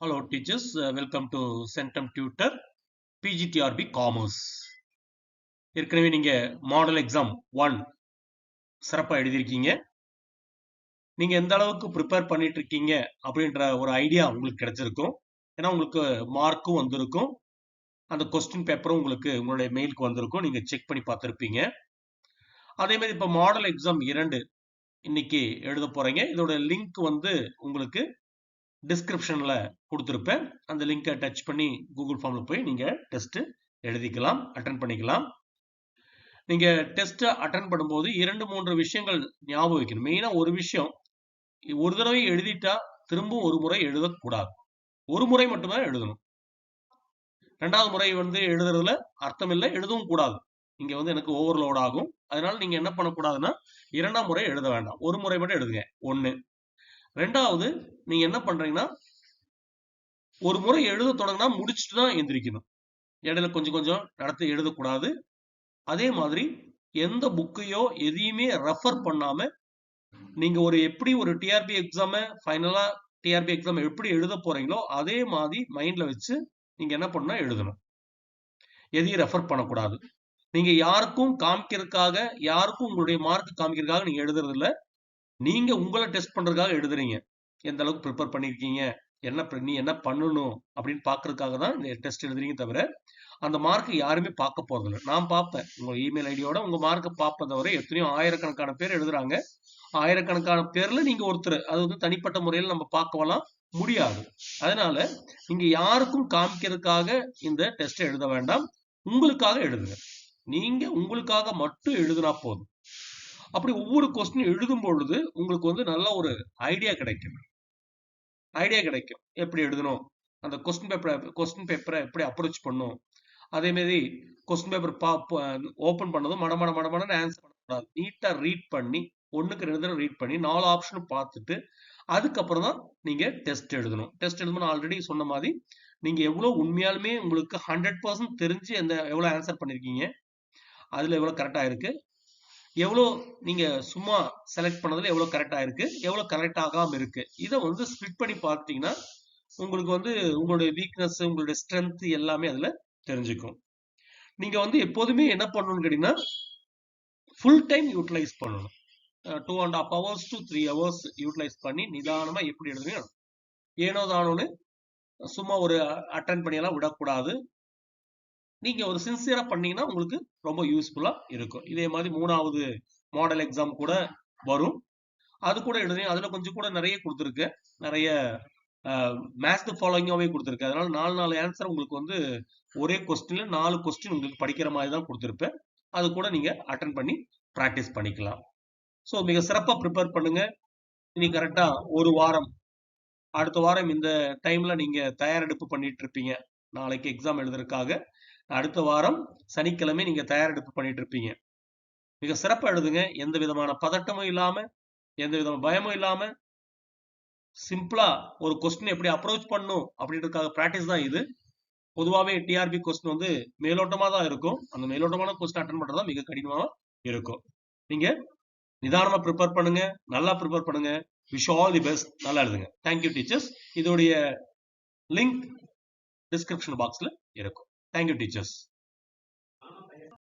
Hello teachers, welcome to Centum Tutor PGTRB Commerce. ஏற்கனவே நீங்க model exam 1 சிறப்பா எழுதியிருக்கீங்க. நீங்க எந்த அளவுக்கு ப்ரிப்பேர் பண்ணிட்டு இருக்கீங்க அப்படின்ற ஒரு ஐடியா உங்களுக்கு கிடைச்சிருக்கும். ஏன்னா உங்களுக்கு மார்க்கும் வந்திருக்கும். அந்த கொஸ்டின் பேப்பரும் உங்களுக்கு உங்களுடைய மெயிலுக்கு வந்திருக்கும். நீங்க செக் பண்ணி பார்த்துருப்பீங்க. அதே மாதிரி இப்போ மாடல் எக்ஸாம் 2 இன்னைக்கு எழுத போறீங்க. இதோட லிங்க் வந்து உங்களுக்கு டிஸ்கிரிப்ஷன்ல கொடுத்துருப்பேன். அந்த லிங்கை டச் பண்ணி கூகுள் ஃபார்ம்ல போய் நீங்க டெஸ்ட் எழுதிக்கலாம், அட்டன் பண்ணிக்கலாம். நீங்க டெஸ்ட் அட்டன் பண்ணும்போது 2-3 விஷயங்கள் ஞாபகம் வைக்கணும். மெயினா ஒரு விஷயம், ஒரு தடவை எழுதிட்டா திரும்பவும் ஒரு முறை எழுதக்கூடாது. ஒரு முறை மட்டுமே எழுதணும். 2வது முறை வந்து எழுதுறதுல அர்த்தம் இல்லை, எழுதவும் கூடாது. இங்க வந்து எனக்கு ஓவர்லோட் ஆகும். அதனால நீங்க என்ன பண்ணக்கூடாதுன்னா 2ஆம் முறை எழுத வேண்டாம். ஒரு முறை மட்டும் எழுதுங்க. 1. 2வது நீங்க என்ன பண்றீங்கன்னா, ஒரு முறை எழுத தொடங்கினா முடிச்சுட்டு தான் எந்திரிக்கணும். இடையில கொஞ்சம் கொஞ்சம் நடத்தி எழுதக்கூடாது. அதே மாதிரி எந்த புக்கையோ எதையுமே ரெஃபர் பண்ணாம நீங்க எப்படி ஒரு டிஆர்பி எக்ஸாம ஃபைனலா டிஆர்பி எக்ஸாம் எப்படி எழுத போறீங்களோ அதே மாதிரி மைண்ட்ல வச்சு நீங்க என்ன பண்ணணும், எழுதணும். எதையும் ரெஃபர் பண்ணக்கூடாது. நீங்க யாருக்கும் காமிக்கிறதுக்காக, யாருக்கும் உங்களுடைய மார்க் காமிக்கிறதுக்காக நீங்க எழுதுறது இல்ல. நீங்க உங்களை டெஸ்ட் பண்றதுக்காக எழுதுறீங்க. எந்த அளவுக்கு ப்ரிப்பேர் பண்ணிருக்கீங்க, நீ என்ன பண்ணணும் அப்படின்னு பாக்குறதுக்காக தான் இந்த டெஸ்ட் எழுதுறீங்க தவிர அந்த மார்க் யாருமே பார்க்க போறதில்லை. நான் பார்ப்பேன் உங்க இமெயில் ஐடியோட உங்க மார்க்கை பார்ப்பேன் தவிர எத்தனையோ ஆயிரக்கணக்கான பேர் எழுதுறாங்க. ஆயிரக்கணக்கான பேர்ல நீங்க ஒருத்தர். அது வந்து தனிப்பட்ட முறையில் நம்ம பார்க்கலாம் முடியாது. அதனால நீங்க யாருக்கும் காமிக்கிறதுக்காக இந்த டெஸ்ட் எழுத வேண்டாம். உங்களுக்காக எழுதுங்க. நீங்க உங்களுக்காக மட்டும் எழுதுனா போதும். அப்படி ஒவ்வொரு கொஸ்டின் எழுதும் பொழுது உங்களுக்கு வந்து நல்ல ஒரு ஐடியா கிடைக்கும். எப்படி எழுதணும், அந்த கொஸ்டின் பேப்பரை எப்படி அப்ரோச் பண்ணும். அதே மாதிரி கொஸ்டின் பேப்பர் ஓபன் பண்ணதும் மடமடன்னு ஆன்சர் பண்ணக்கூடாது. நீட்டா ரீட் பண்ணி 1க்கு 2 தடவை ரீட் பண்ணி 4 ஆப்ஷனும் பார்த்துட்டு அதுக்கப்புறம் தான் நீங்க டெஸ்ட் எழுதணும். டெஸ்ட் எழுதணும் ஆல்ரெடி சொன்ன மாதிரி நீங்க எவ்வளவு உண்மையாலுமே உங்களுக்கு 100% தெரிஞ்சு எவ்வளவு ஆன்சர் பண்ணிருக்கீங்க, அதுல எவ்வளவு கரெக்டா இருக்கு, எவ்வளவு நீங்க சும்மா செலக்ட் பண்ணதுல எவ்வளவு கரெக்டா இருக்கு, எவ்வளவு கரெக்ட் ஆகாம இருக்கு, இதை வந்து ஸ்பிளிட் பண்ணி பார்த்தீங்கன்னா உங்களுக்கு வந்து உங்களுடைய வீக்னஸ், உங்களுடைய ஸ்ட்ரென்த் எல்லாமே அதுல தெரிஞ்சுக்கும். நீங்க வந்து எப்போதுமே என்ன பண்ணணும்னு கேட்டீங்கன்னா, ஃபுல் டைம் யூட்டிலைஸ் பண்ணணும். 2.5 hours to 3 hours யூட்டிலைஸ் பண்ணி நிதானமா எப்படி எழுதுறீங்க, ஏனோ தானோன்னு சும்மா ஒரு அட்டன் பண்ணியெல்லாம் விடக்கூடாது. நீங்க ஒரு சின்சியரா பண்ணீங்கன்னா உங்களுக்கு ரொம்ப யூஸ்ஃபுல்லா இருக்கும். இதே மாதிரி 3வது மாடல் எக்ஸாம் கூட வரும். அது கூட எழுதுறீங்க. அதுல கொஞ்சம் கூட நிறைய கொடுத்துருக்கு. நிறைய மேட்ச் தி ஃபாலோயிங்காவே கொடுத்துருக்கு. அதனால 4 ஆன்சர் உங்களுக்கு வந்து ஒரே கொஸ்டின்ல 4 கொஸ்டின் உங்களுக்கு படிக்கிற மாதிரி தான் கொடுத்துருப்பேன். அது கூட நீங்க அட்டன் பண்ணி பிராக்டிஸ் பண்ணிக்கலாம். ஸோ மிக சிறப்பா ப்ரிப்பேர் பண்ணுங்க. இனி கரெக்டா ஒரு வாரம், அடுத்த வாரம் இந்த டைம்ல நீங்க தயாரெடுப்பு பண்ணிட்டு இருப்பீங்க. நாளைக்கு எக்ஸாம் எழுதுறதுக்காக அடுத்த வாரம் சனிக்கிழமை நீங்க தயாரெடுப்பு பண்ணிட்டு இருப்பீங்க. மிக சிறப்பா எழுதுங்க. எந்த விதமான பதட்டமும் இல்லாம, எந்த விதமான பயமும் இல்லாம, சிம்பிளா ஒரு கொஸ்டின் எப்படி அப்ரோச் பண்ணும் அப்படின்றதுக்காக பிராக்டிஸ் தான் இது. பொதுவாகவே டிஆர்பி கொஸ்டின் வந்து மேலோட்டமா தான் இருக்கும். அந்த மேலோட்டமான கொஸ்டின் அட்டன் பண்றதா மிக கடினமா இருக்கும். நீங்க நிதானமா ப்ரிப்பேர் பண்ணுங்க, நல்லா ப்ரிப்பேர் பண்ணுங்க. Wish all the best. நல்லா எழுதுங்க. Thank you teachers. இதோடைய லிங்க் டிஸ்கிரிப்ஷன் பாக்ஸ்ல இருக்கும். Thank you teachers.